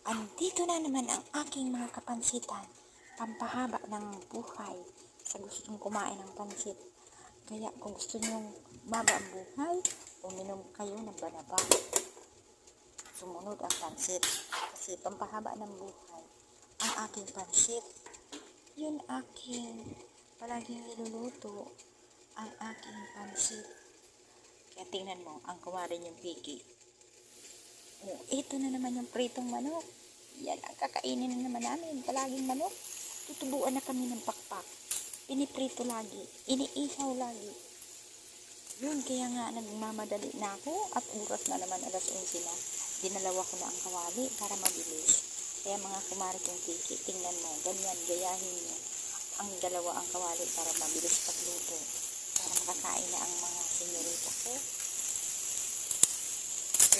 Andito na naman ang aking mga kapansitan, pampahaba ng buhay sa gustong kumain ng pansit. Kaya kung gusto nyong maba ang buhay, uminom kayo ng banaba. Sumunod ang pansit kasi pampahaba ng buhay ang aking pansit. Yun aking palaging niluluto, ang aking pansit. Kaya tingnan mo, ang kumari yung piki. Oh, ito na naman yung pritong manok. Yan ang kakainin na naman namin. Palaging manok. Tutubuan na kami ng pakpak. Piniprito lagi. Iniihaw lagi. Yun, kaya nga nagmamadali na ako at oras na naman 11:00 na. Dinalawa ko na ang kawali para mabilis. Kaya mga kumari kong piki, tingnan mo, ganyan, gayahin mo. Ang dalawa ang kawali para mabilis pagluto. Para makakain na ang mga senyorita ko.